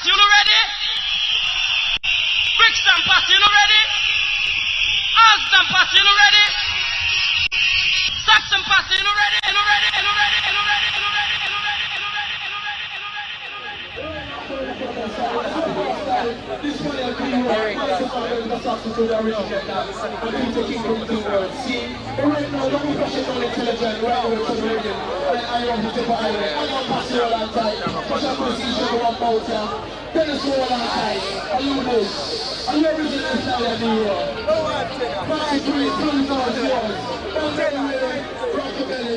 Pass, you know ready? Brixton Pass, you know ready? Alston Pass, you know ready? Saxon Pass, you know ready? You know ready? You know ready? You know ready? You know ready? You know ready? You know ready? You know ready? You know ready? You know ready? This one I agree with. That's something to the original now. I need to keep from 2 words. See, right now, don't be professional intelligent right now to the radio. I love you, Tippa Irie. I love pass you all on tight. Push up the season to one out here. Then it's all on tight. I love this. I love this in the style of the world. My three, please don't yours. Don't tell me, rockabilly.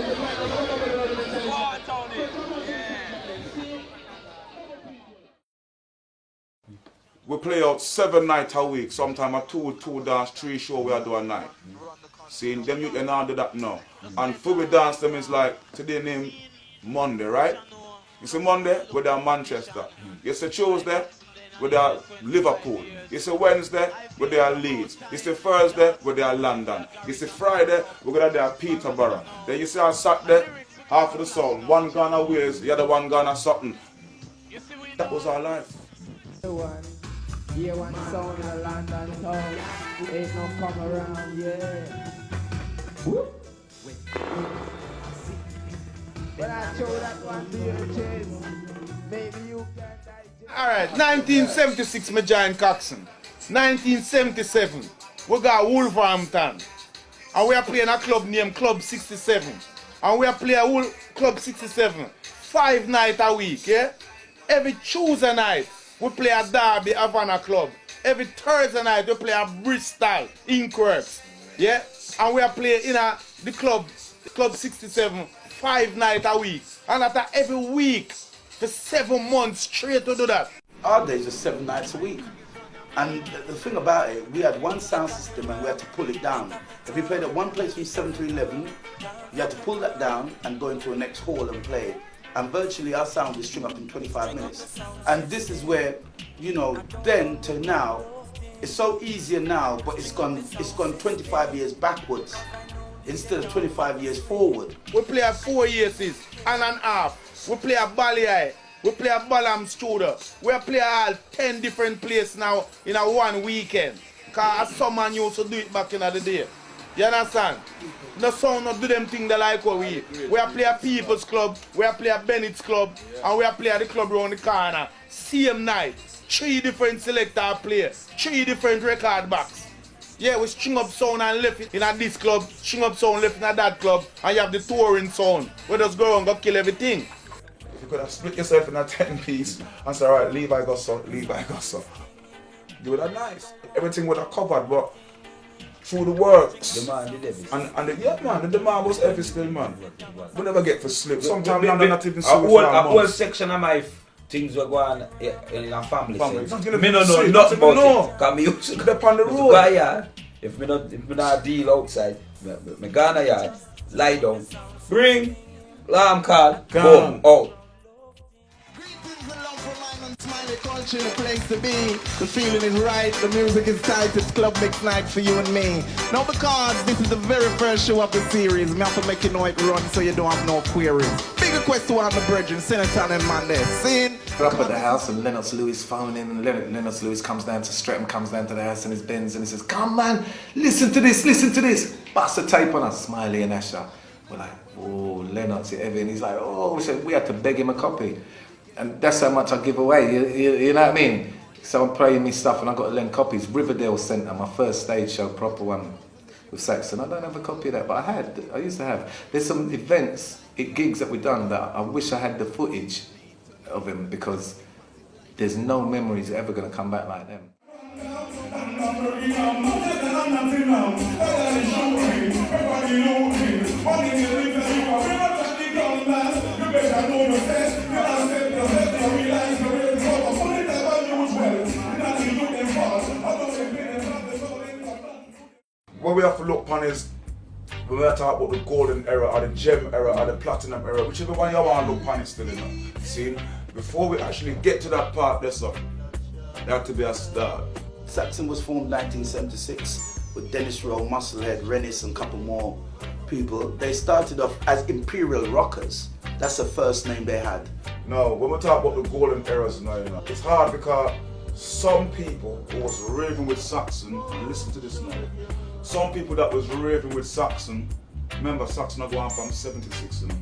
We play out 7 nights a week, sometimes a 2 dance, 3 show we are doing a night. See, them you can do that now. And for we dance them is like, today name Monday, right? You see Monday, we're there Manchester. You see Tuesday, we're there Liverpool. You see Wednesday, we're there Leeds. You see Thursday, we're there London. You see Friday, we're there Peterborough. Then you see on Saturday, half of the sound, one Ghana Wales, the other one Ghana something. That was our life. Yeah, one sound in a London town. Ain't no come around, yeah. Whoop. When I show that one to your chest, maybe you can digest. Alright, 1976 me joined Coxsone. 1977, we got Wolverhampton. And we are playing a club named Club 67. And we are playing Club 67 5 nights a week, yeah? Every Tuesday night, we play a Derby Havana Club. Every Thursday night, we play a Bristol Inquirts. Yeah? And we are playing in the Club 67 5 nights a week. And after every week, for 7 months straight to do that. Our days are 7 nights a week. And the thing about it, we had one sound system and we had to pull it down. If we played at one place from 7 to 11, you had to pull that down and go into a next hall and play it. And virtually our sound is string up in 25 minutes. And this is where, you know, then to now, it's so easier now, but it's gone 25 years backwards instead of 25 years forward. We play a 4 years and a half. We play a Bali. We play a Balam Studio. We play all 10 different places now in a one weekend. Because someone used to do it back in the day. You understand? The sound not do them things they like what we play a People's Club, we play a Bennett's Club, and we play at the club around the corner. Same night, 3 different selector play, 3 different record box. Yeah, we string up sound and left in this club, string up sound left in that club, and you have the touring sound. We just go around and kill everything. If you could have split yourself in a 10-piece and say, alright, Levi got some, Levi got some. You would have nice. Everything would have covered, but through the works. Demand the debit. And yeah, man, the demand was heavy still, man. We never get for slip. Sometimes I'm not even a whole section of my things were going in a family. Me no know nothing about it. Because me used to go on the road. Yard. If me not deal outside, me go on the yard, lie down, bring, alarm call, boom, out. Smiley culture, the place to be. The feeling is right, the music is tight, it's club mix night for you and me. Now because this is the very first show of the series, me have to make you know it run so you don't have no queries. Big request to all the brethren, Senator and Monday. Scene. We're up at the house and Lennox Lewis phoning and Lennox Lewis comes down to Streatham, comes down to the house in his Benz and he says, come man, listen to this, bust a tape on us, Smiley and Asher. We're like, oh, Lennox, and he's like, oh, so we had to beg him a copy. And that's how much I give away, you know what I mean? So I'm playing me stuff and I got to lend copies. Riverdale Centre, my first stage show, proper one with Saxon. I don't have a copy of that, but I used to have. There's some events, gigs that we've done that I wish I had the footage of him because there's no memories ever going to come back like them. What we have to look upon is, when we talk about the golden era, or the gem era, or the platinum era, whichever one you want to look upon it still, you know. See, before we actually get to that part, there had to be a start. Saxon was formed 1976 with Dennis Rowe, Musclehead, Rennis and a couple more people. They started off as Imperial Rockers. That's the first name they had. No, when we talk about the golden eras now, you know, it's hard because some people who was raving with Saxon, listen to this now, some people that was raving with Saxon, remember Saxon are going from 76, you know.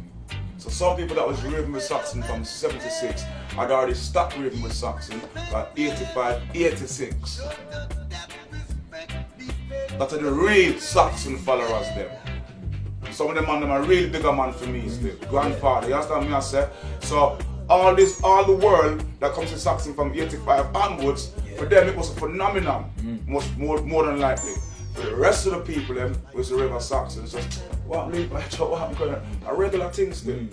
So some people that was raving with Saxon from 76 had already stopped raving with Saxon by 85, 86. That are the real Saxon followers them. Some of them are real bigger man for me still. Grandfather, you understand me I say? So all the world that comes to Saxon from 85 onwards, for them it was a phenomenon, more than likely. For the rest of the people them was the river Saxon. So what happened? A regular thing still.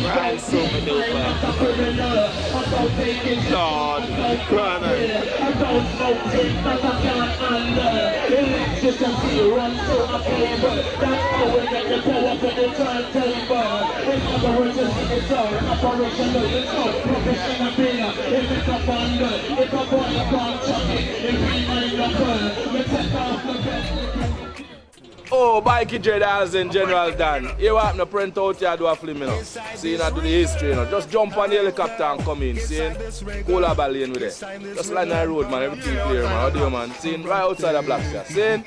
Right, so Lord, crying. Oh, Bikey Dreadals in General Dan. You want to print out here, do a film, you know. See, you know, do the history, you know. Just jump on the helicopter and come in, see? Cool up a lane with it. Just line the road, man. Everything clear, man. How do you, man? See? Right outside the BLACKA. See?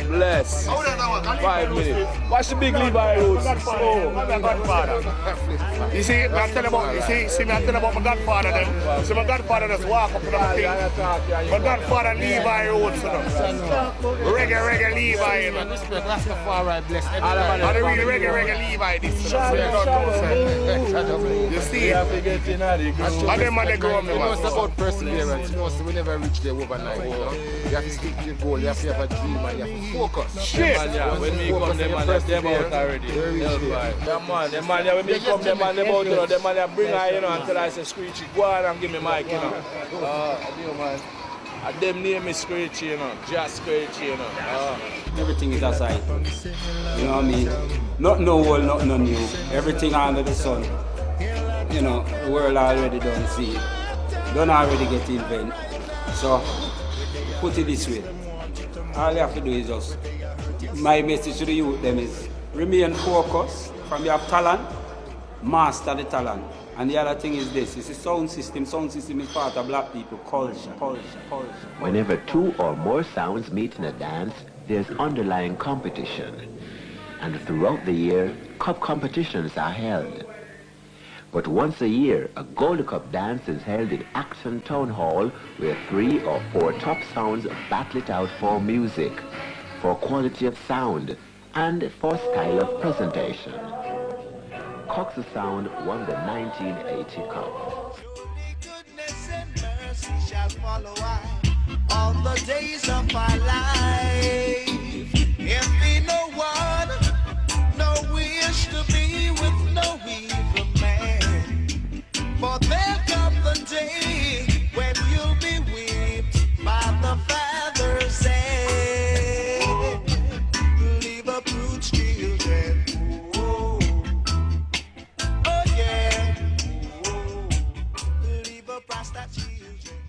Bless. 5 minutes. Watch the big Levi roads. Oh, my Godfather. You see, I tell about, I tell about my Godfather then. So my Godfather just walk up to the thing. My Godfather Levi roads, you know. Reggae Levi, you know. That's the far right bless. And the real reggae Levi this. You see? And then man they grow up. You know it's about perseverance. You know we never reach there overnight. You know? You have to stick to the goal. You have to have a dream and you have to focus. Shit! When we come, them man, they're about already. Them man, when we come, them man, they're about, you know, them man, they bring her, you know, until I say, Screechy, go on and give me mic, you know. Man. And them name is Screechy, you know, just Screechy, you know. Everything is aside. You know what I mean? Not no old, not no new. Everything under the sun. You know, the world already done see it. Don't already get invent. So, put it this way. All you have to do is just, my message to the youth them is, remain focused. From you have talent, master the talent. And the other thing is this, it's a sound system. Sound system is part of black people culture. Whenever two or more sounds meet in a dance, there's underlying competition. And throughout the year, cup competitions are held. But once a year, a Gold Cup dance is held in Coxsone Town Hall, where 3 or 4 top sounds battle it out for music, for quality of sound, and for style of presentation. Coxsone won the 1980 Cup. Goodness and mercy shall follow all the days of my life. If be no one, no wish to be with no evil man. For there come the day when you'll be whipped by the Father's hand. Leave a brute children. Oh yeah. Leave a prostitute children.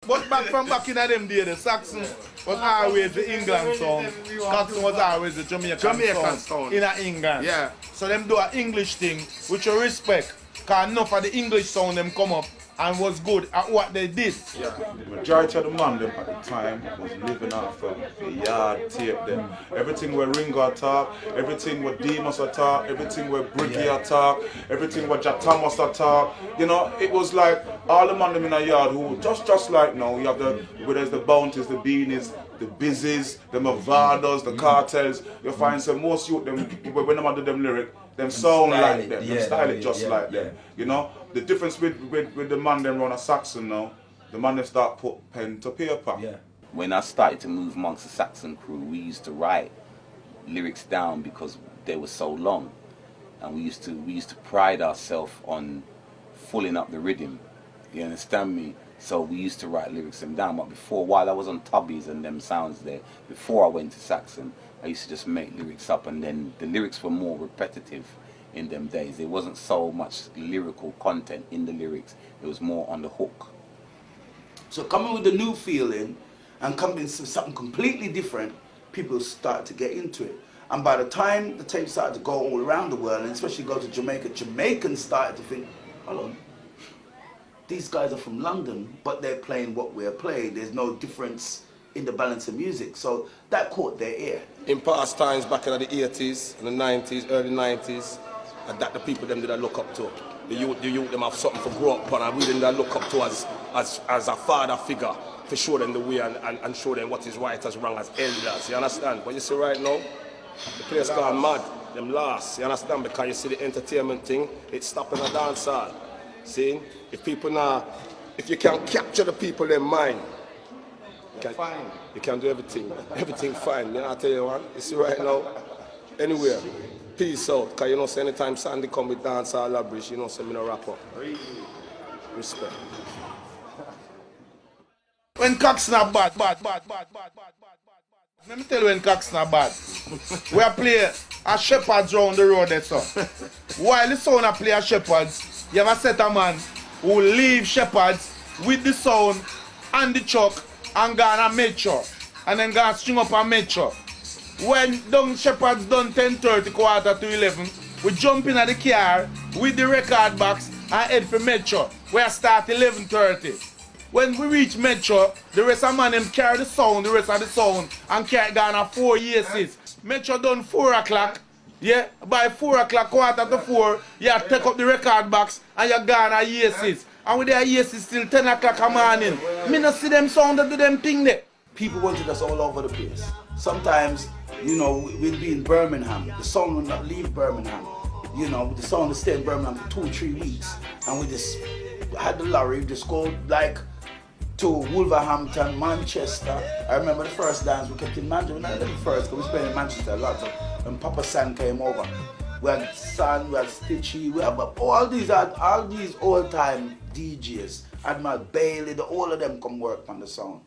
But back in them days, the Saxon was always the England song. Coxone was always the Jamaican song in England. Yeah. So them do an English thing, which you respect. Because enough of the English song them come up and was good at what they did. Yeah. The majority of the man them at the time was living off of the yard tape them. Everything where Ringo talk, everything where Demas talk, everything where Briggy talk, everything where Jack Thomas talk. You know, it was like all the man them in a yard who just like now, you have the, where there's the Bounties, the Beanies, the Busies, the Mavados, the Cartels. You'll find some most youth them, when them do them lyric, them sound like them, them style it just like them. You know, the difference with the man them run a Saxon now, the man them start put pen to paper. Yeah. When I started to move amongst the Saxon crew, we used to write lyrics down because they were so long, and we used to pride ourselves on fulling up the rhythm. You understand me? So we used to write lyrics them down. But before, while I was on Tubbies and them sounds there, before I went to Saxon, I used to just make lyrics up, and then the lyrics were more repetitive in them days. There wasn't so much lyrical content in the lyrics. It was more on the hook. So coming with the new feeling and come into something completely different, people start to get into it. And by the time the tape started to go all around the world, and especially go to Jamaica, Jamaicans started to think, hold on, these guys are from London, but they're playing what we're playing. There's no difference in the balance of music. So that caught their ear. In past times, back in the 80s, and the 90s, early 90s, and that the people them did I look up to. The youth them have something to grow up on, and we didn't look up to as a father figure to show them the way and show them what is right as wrong as elders. You understand? But you see right now, the place gone mad, them last, you understand? Because you see the entertainment thing, it's stopping a dance hall. See? If people now, if you can capture the people in mind, you can do everything. Everything fine. You know, I tell you what, you see right now, anywhere, peace out. Because you know, so anytime Sandy come with dance hall labrish, you know, so me no rap up. Respect. When Coxone bad. Let me tell you when Coxone bad. We are playing a Shepherds round the road there, so. While the sound a play a Shepherds, you have a set of man who leave Shepherds with the sound and the chuck and go on a metro. And then go and string up a metro. When down Shepherds done 10:30, quarter to 11, we jump in at the car with the record box and head for metro. We start 11:30. When we reach Metro, the rest of man them carry the sound, the rest of the sound, and carry it down at 4 years. Metro done 4 o'clock, yeah? By 4 o'clock, quarter to 4, you take up the record box and you gone at years. And with their years till 10 o'clock in the morning. Me not see them sound that do them thing there. People wanted us all over the place. Sometimes, you know, we'd be in Birmingham. The sound would not leave Birmingham. You know, the sound would stay in Birmingham for 2 or 3 weeks. And we just had the lorry, just go like to Wolverhampton, Manchester. I remember the first dance we kept in Manchester. Not the first, because we spent in Manchester a lot. So when Papa San came over, we had San, we had Stitchy, we had all these old-time DJs. Admiral Bailey, all of them come work on the song.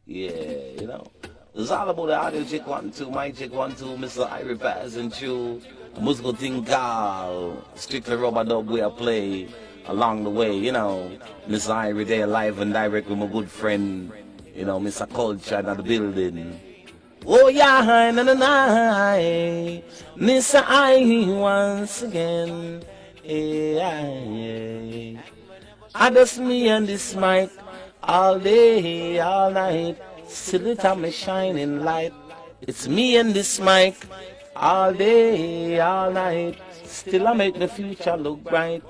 Yeah, you know. It's all about the audio check 1 2, mic check 1 2, Mr. Irie Pass and Chew. The musical thing called Strictly Rubber Dub we play. Along the way, you know, Mr. Irie there live and direct with my good friend, you know, Mr. Culture in the building. Oh yeah, na na na, Mr. Irie once again. Yeah. I just me and this mic all day, all night, still it on me shining light. It's me and this mic all day, all night, still I make the future look bright.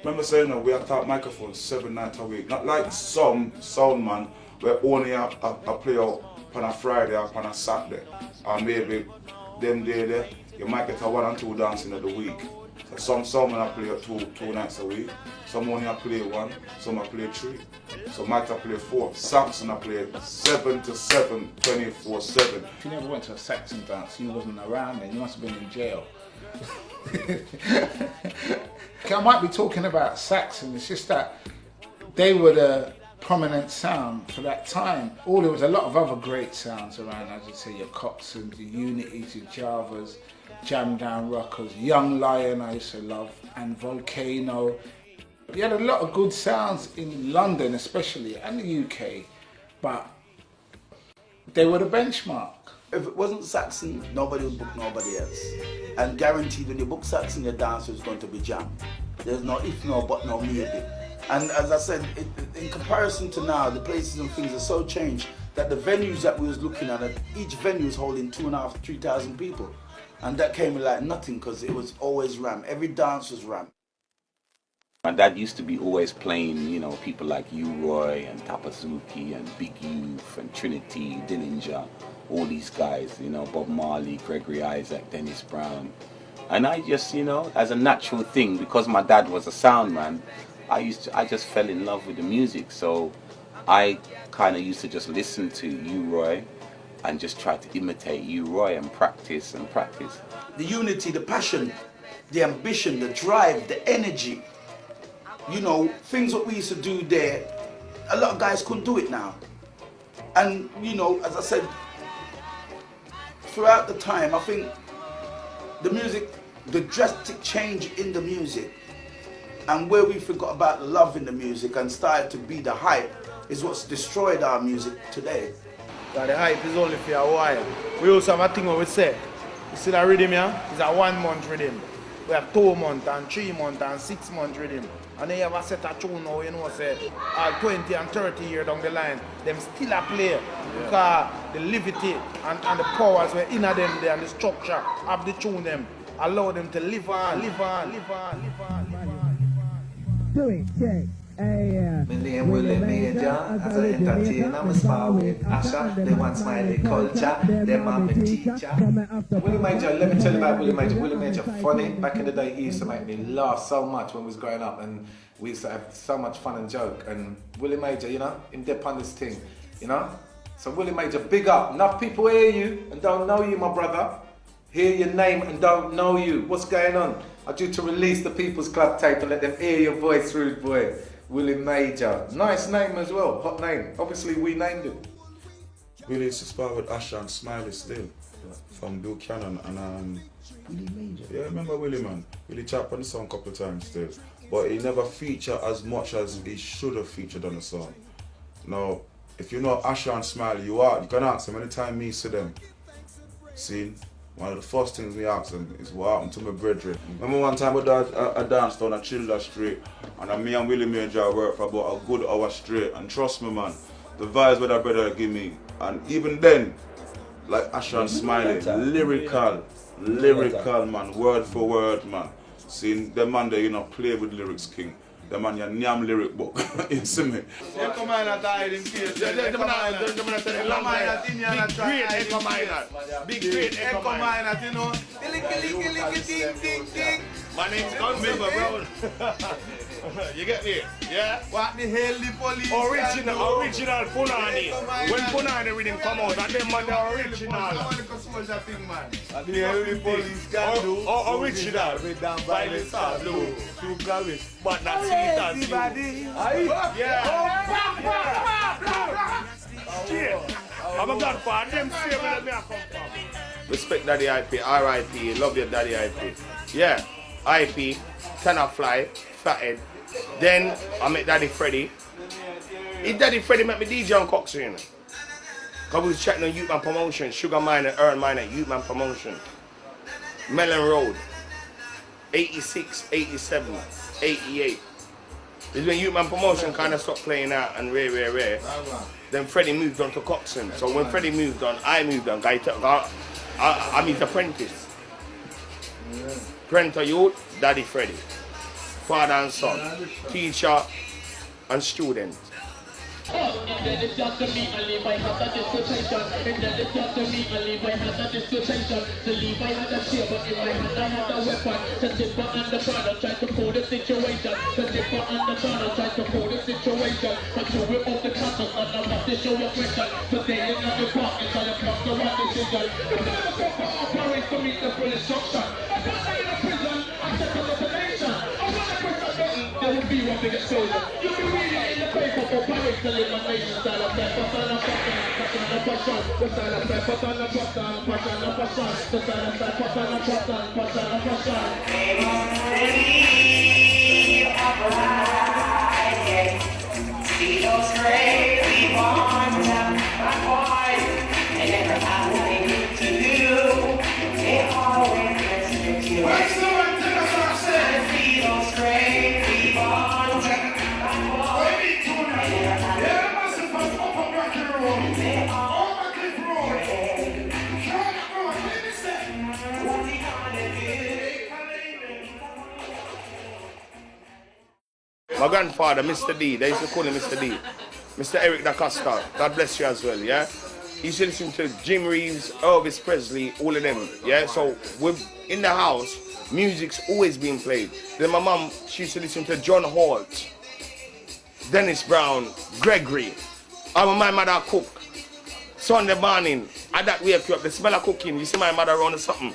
Remember saying that we have top microphones 7 nights a week. Not like some sound man where only a play out on a Friday or on a Saturday. Or maybe them day there, you might get a 1 or 2 dancing of the week. So some sound man play out two nights a week. Some only play 1, some play 3. Some might play 4. Saxon play 7 to 7, 24/7. If you never went to a Saxon dance, you wasn't around then, you must have been in jail. I might be talking about Saxon, it's just that they were the prominent sound for that time. There was a lot of other great sounds around, as you say, your Coxones, your Unities, your Javas, Jam Down Rockers, Young Lion I used to love, and Volcano. You had a lot of good sounds in London especially, and the UK, but they were the benchmark. If it wasn't Saxon, nobody would book nobody else. And guaranteed when you book Saxon, your dancer is going to be jam. There's no if, no but, no maybe. And as I said, in comparison to now, the places and things are so changed that the venues that we was looking at, each venue was holding 2,500 to 3,000 people. And that came like nothing because it was always ram. Every dance was ram. My dad used to be always playing, you know, people like Irie and Tapazuki and Big Youth and Trinity, Dillinger, all these guys, you know, Bob Marley, Gregory Isaac, Dennis Brown. And I just, you know, as a natural thing, because my dad was a sound man, I just fell in love with the music. So I kind of used to just listen to Irie and just try to imitate Irie and practice and practice. The unity, the passion, the ambition, the drive, the energy. You know, things what we used to do there, a lot of guys couldn't do it now. And, you know, as I said, throughout the time, I think the music, the drastic change in the music, and where we forgot about the love in the music and started to be the hype, is what's destroyed our music today. That the hype is only for a while. We also have a thing where we say, you see that rhythm here? It's a 1 month rhythm. We have 2 month and 3 month and 6 month rhythm. And then you have a set of tune now, you know, say, 20 and 30 years down the line, them still a play. Because the levity and the powers were in them there, and the structure of the tune them allow them to live on, live on, live on, live on, live on. Do it, check. My name Willie Major, as an entertainer, I'm a spar with Asha, they want smiley culture, them I'm a teacher. Willie Major, let me tell you about Willie Major. Willie Major, funny, back in the day he used to make me laugh so much when we was growing up, and we used to have so much fun and joke, and Willie Major, you know, in depth on this thing, you know. So Willie Major, big up. Enough people hear you and don't know you, my brother. Hear your name and don't know you. What's going on? I'm due to release the People's Club tape and let them hear your voice, rude boy. Willie Major. Nice name as well, hot name. Obviously we named him. Willie used to spar with Asha and Smiley still, from Buchanan and Willie Major? Yeah, I remember Willie, man. Willie chat on the song a couple of times still. But he never featured as much as he should have featured on the song. Now, if you know Asha and Smiley, you can ask them anytime me see them. See? One of the first things we ask them is what happened to my brethren. Remember one time we did a dance down a Childer Street, and me and Willie Major worked for about a good hour straight, and trust me, man, the vibes that brother give me, and even then, like Asha and Smiley, lyrical man, word for word, man. See, them man there, you know, play with lyrics king. The man your nyam lyric book. You see me? You come in at hiding place. Big great echo miner, you know. My name's Gunsimba, bro. You get me? Yeah? What the hell the police? Original Punani. When Punani rhythm come out, and them man the original. I want to soldier thing, man. What the hell the police can do? Original. With down violence are blue. Two Paris. But not see it as you. I'm a godfather. Them say where me I come from. Respect Daddy IP, R.I.P. Love your Daddy IP. Yeah, IP, cannot fly, fathead. Then I met Daddy Freddy. Daddy Freddy met me DJ on Coxone, you know. Cause we was chatting on Youth Man Promotion, Sugar Mine and Earn Mine at Youth Man Promotion. Mellon Road, 86, 87, 88. It's when Youth Man Promotion kind of stopped playing out and rare. Then Freddie moved on to Coxone. So when Freddie moved on, I moved on. I'm his apprentice. PRENTO youth, Daddy Freddie. Father and son, teacher and student. And then it's just to me and Levi has a disputation. And then it's just to me and Levi has a disputation. The Levi had a shield, but in my hand I had a weapon. The Tippa and the brother tried to pull the situation. The Tippa and the brother tried to pull the situation. But you whip off the cutters and I have to show your question. Today is not the part, it's all about the right decision. The brother got for our parents to meet the full instruction. I got that in a prison, I set up the nation. I want to press that button, there will be one big explosion. You'll be reading in the paper for Paris to live my nation style of that. But I'm not the passion. The style of that, but I'm not the passion. The style of that, but I'm not the passion. They won't believe uprising. See those crazy ones, my boys. They never have anything to do. They always listen to you. See those crazy ones, my boys. My grandfather, Mr. D, they used to call him Mr. D. Mr. Eric Da Costa, God bless you as well, yeah? He used to listen to Jim Reeves, Elvis Presley, all of them, yeah? So we're in the house, music's always being played. Then my mum, she used to listen to John Holt, Dennis Brown, Gregory. And my mother cook. Sunday morning, at that wake you up, the smell of cooking, you see my mother run something,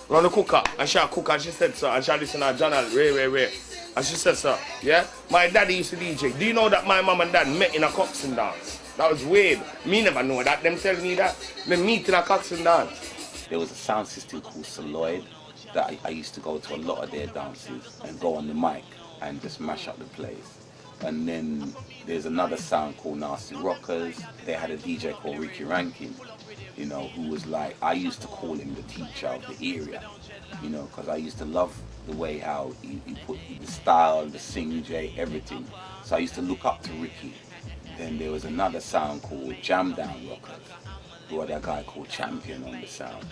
run the cooker, and she cook, and she said so, and she listen to her journal, rare. And she said so, yeah? My daddy used to DJ. Do you know that my mom and dad met in a Coxone dance? That was weird. Me never know that. Them tell me that. They meet in a Coxone dance. There was a sound system called Celoid that I used to go to a lot of their dances and go on the mic and just mash up the place. And then there's another sound called Nasty Rockers. They had a DJ called Ricky Rankin, you know, who was like, I used to call him the teacher of the area, you know, because I used to love the way how he put the style, the sing, J, everything. So I used to look up to Ricky. Then there was another sound called Jam Down Rockers, who had a guy called Champion on the sound.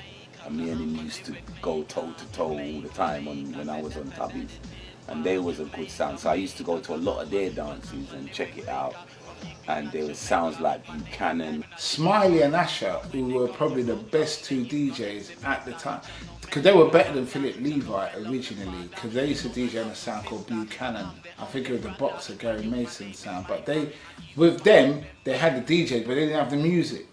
And me and him used to go toe to toe all the time when I was on Tubbies. And they was a good sound. So I used to go to a lot of their dances and check it out. And there was sounds like Buchanan. Smiley and Asher, who were probably the best two DJs at the time, because they were better than Philip Levi originally, because they used to DJ on a sound called Buchanan. I think it was the Boxer Gary Mason sound, but with them, they had the DJs, but they didn't have the music.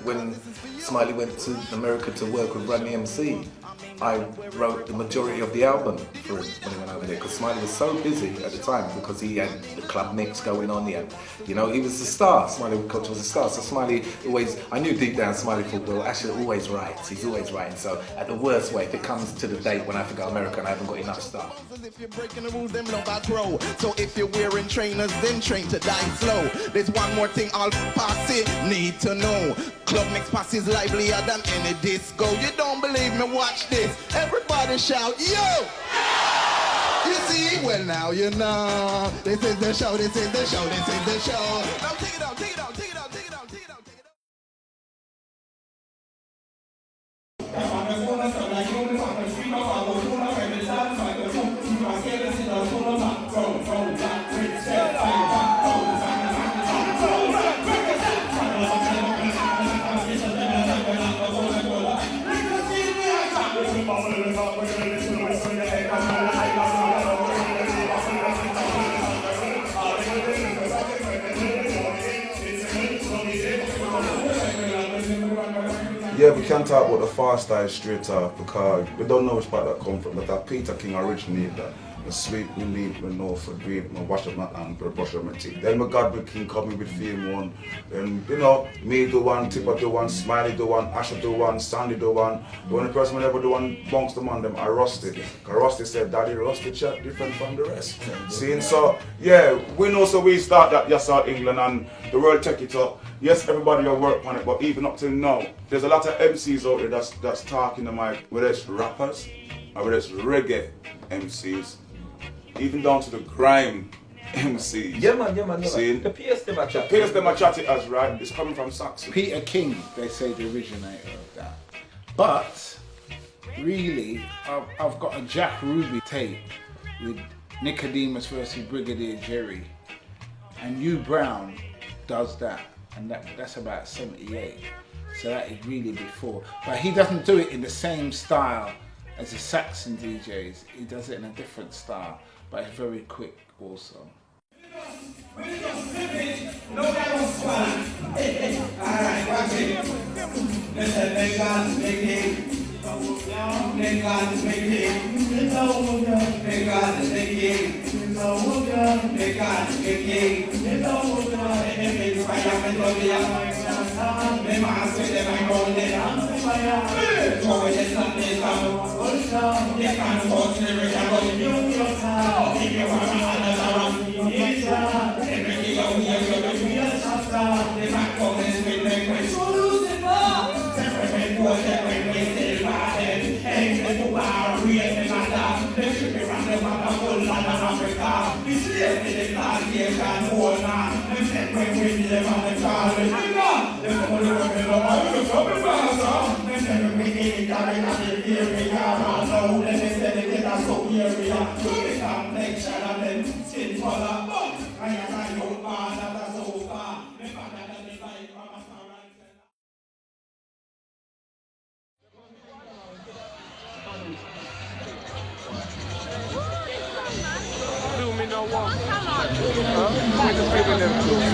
When Smiley went to America to work with Run MC, I wrote the majority of the album for him when he went over there, because Smiley was so busy at the time because he had the club mix going on. He had, you know, he was the star. Smiley Culture was a star. So Smiley always, I knew deep down Smiley thought, well, Asher always writes. He's always writing. So at the worst way, if it comes to the date when I have to go to America and I haven't got enough stuff. If you're breaking the rules, them love I throw. So if you're wearing trainers, then train to die slow. There's one more thing all posse need to know. Club mix passes livelier than any disco. You don't believe me? Watch this. Everybody shout, yo! You see? Well, now you know. This is the show, this is the show, this is the show. Now take it out, take it out, take it out, take it out, take it out, take it out. Yeah, we can't talk about the fast style straight off because we don't know which part that come from, but that Peter King originated that. I sleep, we leave, we know for drink, I wash up my hand, but I brush up my teeth. Then my Godwin King coming with Fame one. Then, you know, me do one, Tippa do one, Smiley do one, Asher do one, Sandy do one. The only person who ever do one amongst them on them, I Rusty. Because Rusty said, Daddy, Rusty chat different from the rest. See, so, yeah, we know so we start that Yes Out England and the world take it up. Yes, everybody will work on it, but even up till now, there's a lot of MCs out there that's talking the mic, whether it's rappers or whether it's reggae MCs. Even down to the grime MCs. Yeah man, yeah man. See? The PS them are chatting. The PS them are chatting as right. It's coming from Saxon. Peter King, they say the originator of that. But really, I've got a Jack Ruby tape with Nicodemus versus Brigadier Jerry, and Hugh Brown does that, and that's about 78. So that is really before. But he doesn't do it in the same style as the Saxon DJs. He does it in a different style, but it's very quick also.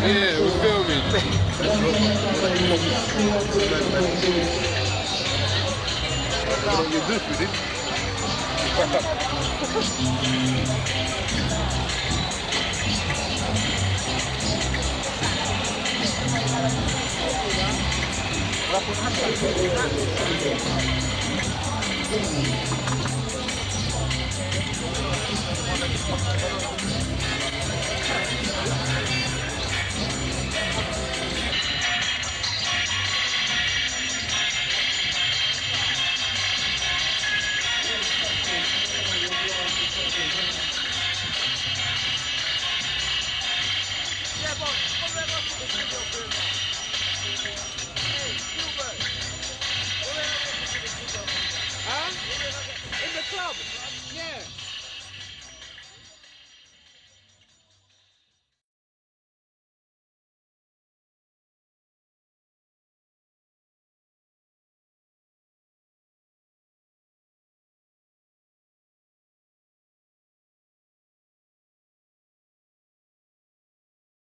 Yeah, we're filming. What do you do with it?